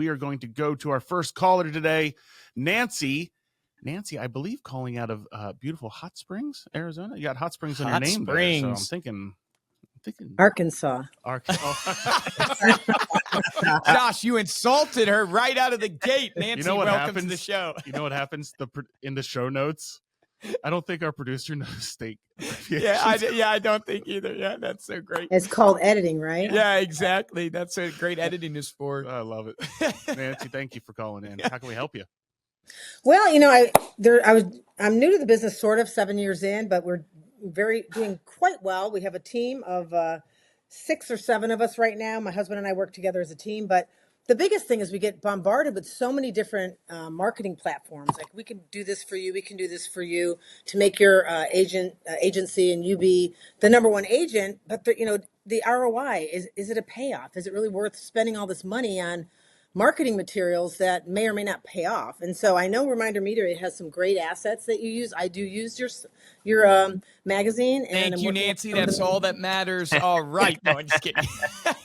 we are going to go to our first caller today, Nancy. Nancy, I believe calling out of beautiful Hot Springs, Arizona. You got Hot Springs on your name there, so I'm thinking Arkansas. Josh, you insulted her right out of the gate. Nancy, you know what welcome happens? to the show. You know what happens in the show notes? I don't think our producer knows state. I don't think either. Yeah, that's so great. It's called editing, right? Yeah, exactly. That's what great editing is for. I love it. Nancy, thank you for calling in. How can we help you? Well, I'm new to the business, sort of 7 years in, but we're doing quite well. We have a team of 6 or 7 of us right now. My husband and I work together as a team, but the biggest thing is we get bombarded with so many different marketing platforms. Like, we can do this for you, we can do this for you to make your agency and you be the number one agent. But the ROI, is it a payoff? Is it really worth spending all this money on marketing materials that may or may not pay off? And so I know Reminder Media has some great assets that you use. I do use your magazine. And Thank you, Nancy. That's all that matters. All right. No, I'm just kidding.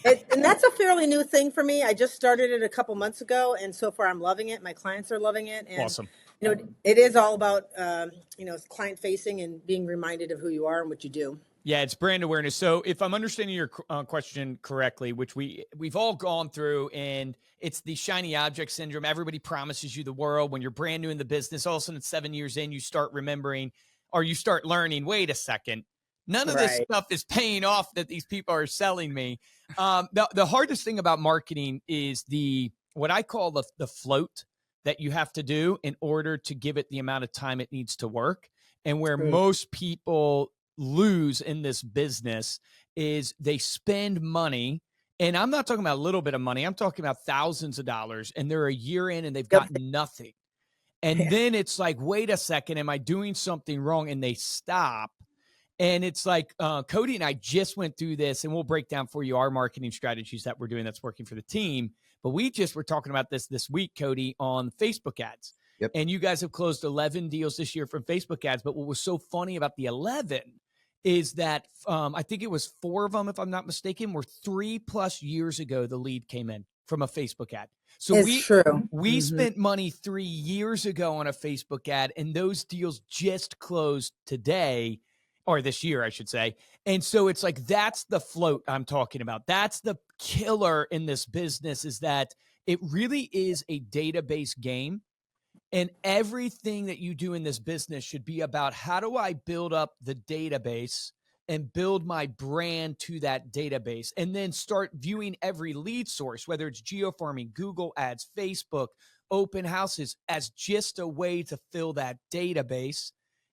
And that's a fairly new thing for me. I just started it a couple months ago, and so far I'm loving it. My clients are loving it. And, awesome. It is all about, client facing and being reminded of who you are and what you do. Yeah, it's brand awareness. So if I'm understanding your question correctly, which we've all gone through, and it's the shiny object syndrome. Everybody promises you the world. When you're brand new in the business, all of a sudden 7 years in, you start remembering, or you start learning, wait a second, none of this stuff is paying off that these people are selling me. The hardest thing about marketing is what I call the float that you have to do in order to give it the amount of time it needs to work. And where most people lose in this business is they spend money, and I'm not talking about a little bit of money, I'm talking about thousands of dollars, and they're a year in and they've got nothing. And then it's like, wait a second, am I doing something wrong? And they stop. And it's like, Cody and I just went through this, and we'll break down for you our marketing strategies that we're doing that's working for the team. But we just were talking about this week, Cody, on Facebook ads. Yep. And you guys have closed 11 deals this year from Facebook ads. But what was so funny about the 11 is that I think it was 4 of them, if I'm not mistaken, were 3+ years ago the lead came in from a Facebook ad. So we spent money 3 years ago on a Facebook ad, and those deals just closed today, or this year, I should say. And so it's like, that's the float I'm talking about. That's the killer in this business, is that it really is a database game. And everything that you do in this business should be about, how do I build up the database and build my brand to that database, and then start viewing every lead source, whether it's geofarming, Google ads, Facebook, open houses, as just a way to fill that database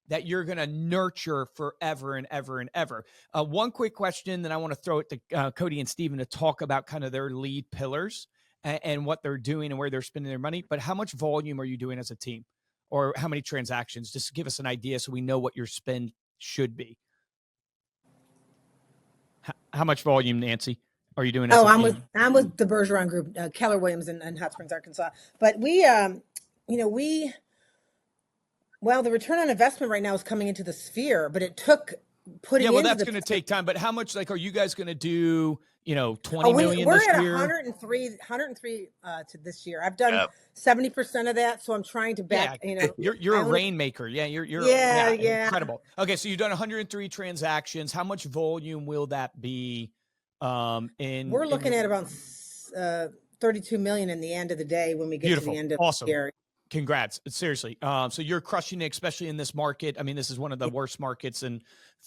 that you're going to nurture forever and ever and ever. One quick question, then I want to throw it to Cody and Steven to talk about kind of their lead pillars and what they're doing and where they're spending their money. But how much volume are you doing as a team, or how many transactions? Just to give us an idea so we know what your spend should be. How much volume, Nancy, are you doing? I'm with the Bergeron Group, Keller Williams in Hot Springs, Arkansas. But the return on investment right now is coming into the sphere, but it took putting. Yeah, well, that's going to take time. But how much? Like, are you guys going to do? 20 million we're this at year? 103 to this year. I've done 70% of that, so I'm trying to back. You're a rainmaker. Yeah, you're incredible. Okay, so you've done 103 transactions. How much volume will that be? We're looking at about 32 million in the end of the day when we get to the end of the year. Congrats. Seriously. So you're crushing it, especially in this market. I mean, this is one of the worst markets in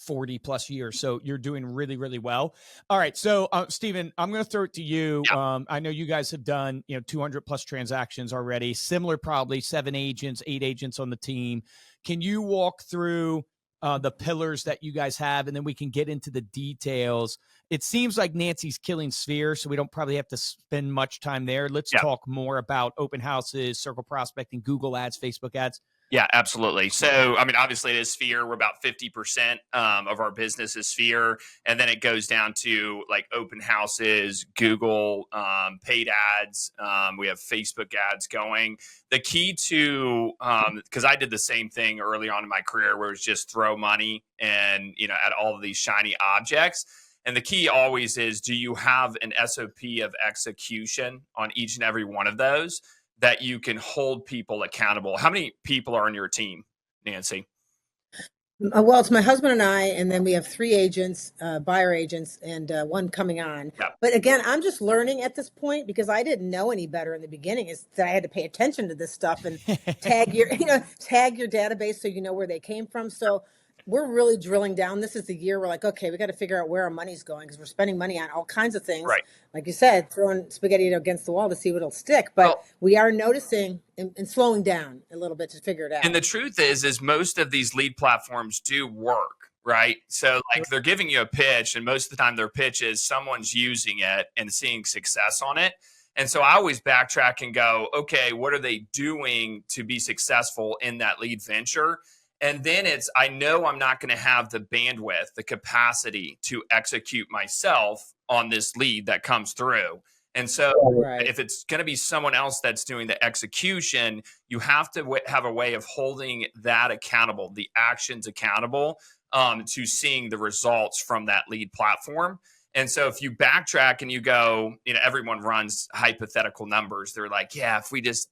40+ years. So you're doing really, really well. All right. So, Steven, I'm going to throw it to you. Yeah. I know you guys have done, 200+ transactions already, similar, probably 7 agents, 8 agents on the team. Can you walk through the pillars that you guys have, and then we can get into the details? It seems like Nancy's killing Sphere, so we don't probably have to spend much time there. Let's talk more about open houses, circle prospecting, Google ads, Facebook ads. Yeah, absolutely. So, I mean, obviously it is Sphere. We're about 50% of our business is Sphere. And then it goes down to like open houses, Google, paid ads. We have Facebook ads going. The key to, because I did the same thing early on in my career, where it was just throw money and, at all of these shiny objects. And the key always is, do you have an SOP of execution on each and every one of those that you can hold people accountable? How many people are on your team, Nancy? Well, it's my husband and I, and then we have 3 agents, buyer agents, and one coming on. Yeah. But again, I'm just learning at this point because I didn't know any better in the beginning. Is that I had to pay attention to this stuff and tag your database so you know where they came from. So we're really drilling down. This is the year we're like, okay, we got to figure out where our money's going because we're spending money on all kinds of things. Right. Like you said, throwing spaghetti against the wall to see what'll stick. But we are noticing and slowing down a little bit to figure it out. And the truth is most of these lead platforms do work, right? So like they're giving you a pitch, and most of the time their pitch is someone's using it and seeing success on it. And so I always backtrack and go, okay, what are they doing to be successful in that lead venture? And then I know I'm not going to have the bandwidth, the capacity to execute myself on this lead that comes through. And so if it's going to be someone else that's doing the execution, you have to have a way of holding that accountable, the actions accountable, to seeing the results from that lead platform. And so if you backtrack and you go, everyone runs hypothetical numbers. They're like, yeah, if we just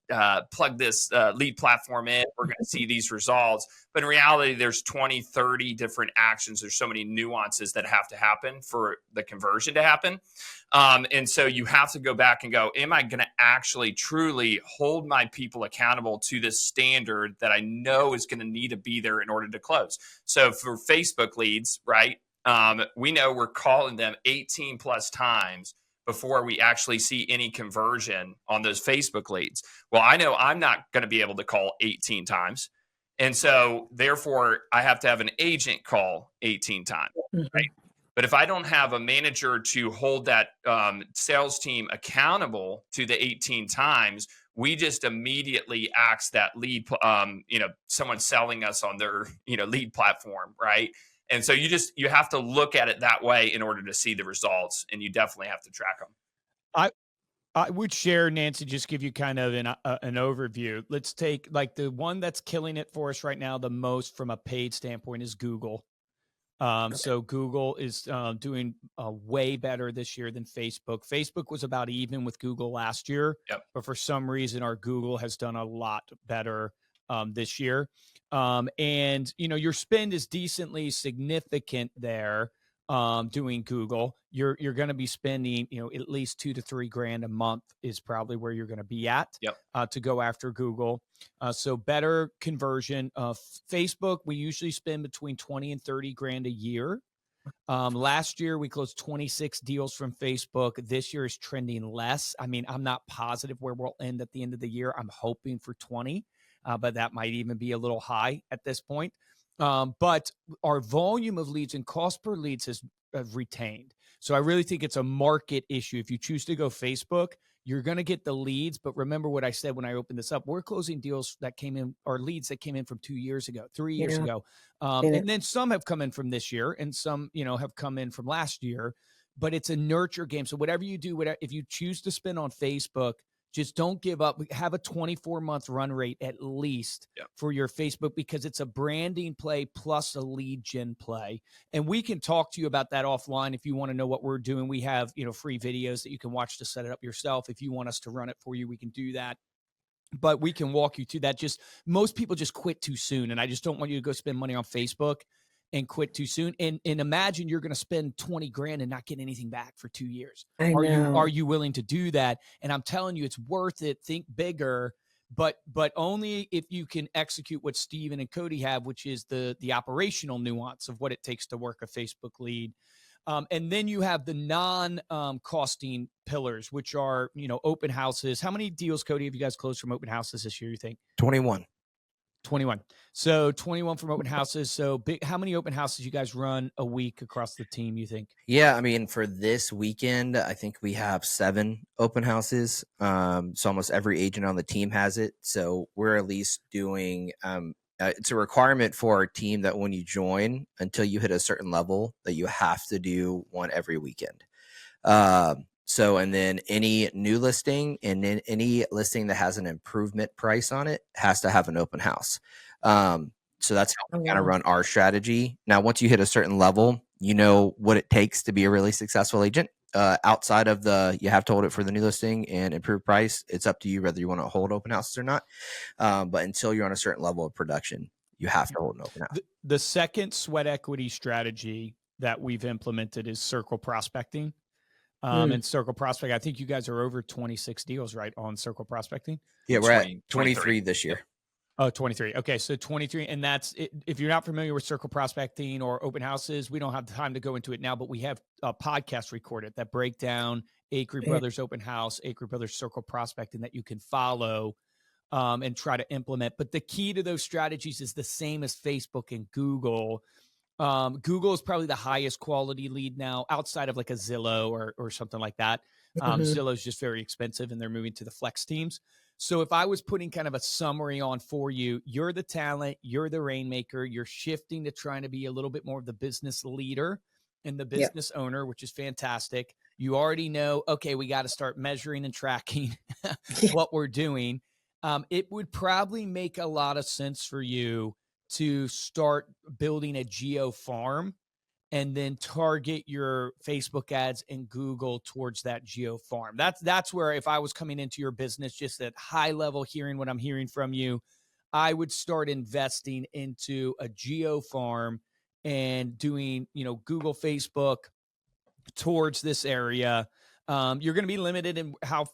plug this lead platform in, we're going to see these results. But in reality, there's 20, 30 different actions. There's so many nuances that have to happen for the conversion to happen. And so you have to go back and go, am I going to actually truly hold my people accountable to this standard that I know is going to need to be there in order to close? So for Facebook leads, right? We know we're calling them 18 plus times before we actually see any conversion on those Facebook leads. Well, I know I'm not going to be able to call 18 times. And so therefore I have to have an agent call 18 times, right? But if I don't have a manager to hold that sales team accountable to the 18 times, we just immediately ask that lead, someone selling us on their, lead platform, right? And so you have to look at it that way in order to see the results, and you definitely have to track them. I would share, Nancy, just give you kind of an overview. Let's take like the one that's killing it for us right now the most from a paid standpoint is Google. So Google is doing way better this year than Facebook. Facebook was about even with Google last year, but for some reason our Google has done a lot better this year. And your spend is decently significant there. Doing Google, you're going to be spending, at least $2,000 to $3,000 a month is probably where you're going to be at to go after Google. So better conversion. Facebook, we usually spend between 20 and 30 grand a year. Last year we closed 26 deals from Facebook. This year is trending less. I mean, I'm not positive where we'll end at the end of the year. I'm hoping for 20, but that might even be a little high at this point. But our volume of leads and cost per leads has retained. So I really think it's a market issue. If you choose to go Facebook, you're going to get the leads. But remember what I said when I opened this up, we're closing deals that came in or leads that came in from 2 years ago, 3 years ago. And then some have come in from this year and some, have come in from last year, but it's a nurture game. So whatever you do, if you choose to spend on Facebook, just don't give up. Have a 24-month run rate at least for your Facebook because it's a branding play plus a lead gen play. And we can talk to you about that offline if you want to know what we're doing. We have, free videos that you can watch to set it up yourself. If you want us to run it for you, we can do that. But we can walk you through that. Just most people just quit too soon. And I just don't want you to go spend money on Facebook and quit too soon. And imagine you're going to spend 20 grand and not get anything back for 2 years. Are you willing to do that? And I'm telling you, it's worth it. Think bigger, but only if you can execute what Steven and Cody have, which is the operational nuance of what it takes to work a Facebook lead. And then you have the non-costing pillars, which are, open houses. How many deals, Cody, have you guys closed from open houses this year, you think? 21. 21. So 21 from open houses. So how many open houses you guys run a week across the team, you think? Yeah, I mean, for this weekend, I think we have 7 open houses. So almost every agent on the team has it. So we're at least doing it's a requirement for our team that when you join, until you hit a certain level, that you have to do one every weekend. And then any new listing and then any listing that has an improvement price on it has to have an open house. So that's how we kind of run our strategy. Now, once you hit a certain level, you know what it takes to be a really successful agent. Outside of you have to hold it for the new listing and improve price. It's up to you whether you want to hold open houses or not. But until you're on a certain level of production, you have to hold an open house. The second sweat equity strategy that we've implemented is circle prospecting. And circle prospect, I think you guys are over 26 deals, right, on circle prospecting? Yeah, we're at 23 this year. Oh, 23. Okay, so 23. And that's it. If you're not familiar with circle prospecting or open houses, we don't have time to go into it now, but we have a podcast recorded that break down Acre Brothers Open House, Acre Brothers Circle Prospecting that you can follow and try to implement. But the key to those strategies is the same as Facebook and Google. Google is probably the highest quality lead now outside of like a Zillow or something like that. Zillow is just very expensive and they're moving to the flex teams. So if I was putting kind of a summary on for you, you're the talent, you're the rainmaker, you're shifting to trying to be a little bit more of the business leader and the business owner, which is fantastic. You already know, okay, we got to start measuring and tracking what we're doing. It would probably make a lot of sense for you to start building a geo farm and then target your Facebook ads and Google towards that geo farm. That's where, if I was coming into your business, just at high level, hearing what I'm hearing from you, I would start investing into a geo farm and doing, Google, Facebook towards this area. You're going to be limited in how,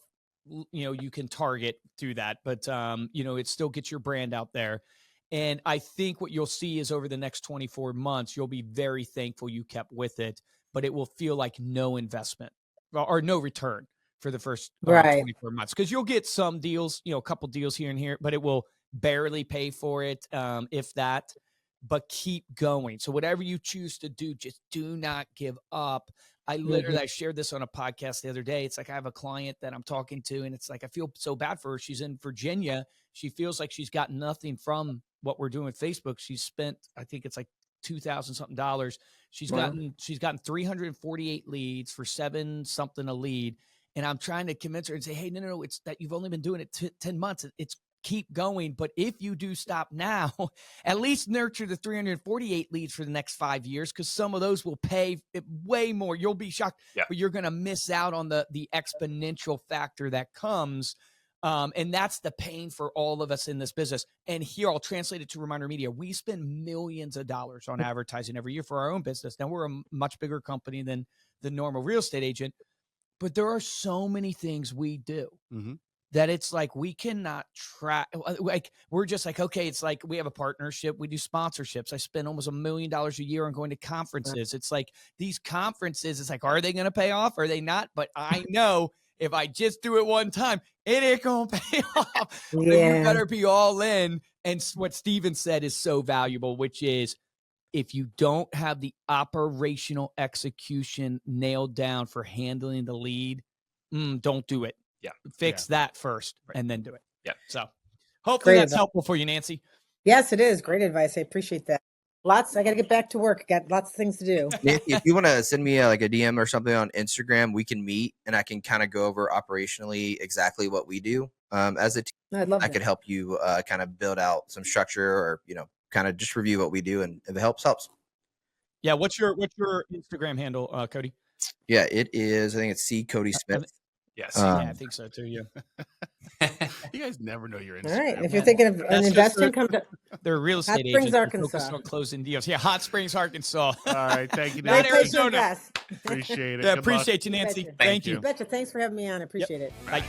you can target through that, but it still gets your brand out there. And I think what you'll see is over the next 24 months, you'll be very thankful you kept with it, but it will feel like no investment or no return for the first 24 months. Because you'll get some deals, a couple deals here and here, but it will barely pay for it, if that. But keep going. So whatever you choose to do, just do not give up. I literally, I shared this on a podcast the other day. It's like I have a client that I'm talking to, and it's like I feel so bad for her. She's in Virginia. She feels like she's got nothing from what we're doing with Facebook. She's spent, I think it's like $2,000 something. She's gotten 348 leads for $7 something a lead. And I'm trying to convince her and say, hey, no, it's that you've only been doing it 10 months. It's keep going. But if you do stop now, at least nurture the 348 leads for the next 5 years, because some of those will pay way more. You'll be shocked, but you're going to miss out on the exponential factor that comes. And that's the pain for all of us in this business. And here I'll translate it to Reminder Media. We spend millions of dollars on advertising every year for our own business. Now we're a much bigger company than the normal real estate agent, but there are so many things we do that it's like we cannot track. Like we're just like, okay, it's like we have a partnership. We do sponsorships. I spend almost $1 million a year on going to conferences. It's like these conferences, it's like, are they going to pay off? Are they not? But I know if I just do it one time, it ain't going to pay off. You better be all in. And what Steven said is so valuable, which is if you don't have the operational execution nailed down for handling the lead, don't do it. Fix that first and then do it. So hopefully that's helpful for you, Nancy. Yes, it is. Great advice. I appreciate that. I got to get back to work. Got lots of things to do. Nancy, if you want to send me like a DM or something on Instagram, we can meet and I can kind of go over operationally exactly what we do as a team. I could help you kind of build out some structure or, kind of just review what we do. And if it helps. Yeah. What's your Instagram handle, Cody? Yeah, it is. I think it's C Cody Smith. Yes. I think so too. Yeah. You guys never know your Instagram. All right. If you're thinking of an investment, come to they're real estate agents. Focused on closing deals. Yeah, Hot Springs, Arkansas. All right. Thank you, Not Nancy. Arizona. Appreciate it. Yeah, appreciate you, Nancy. Thank you. Betcha. Thanks for having me on. I appreciate it. Bye.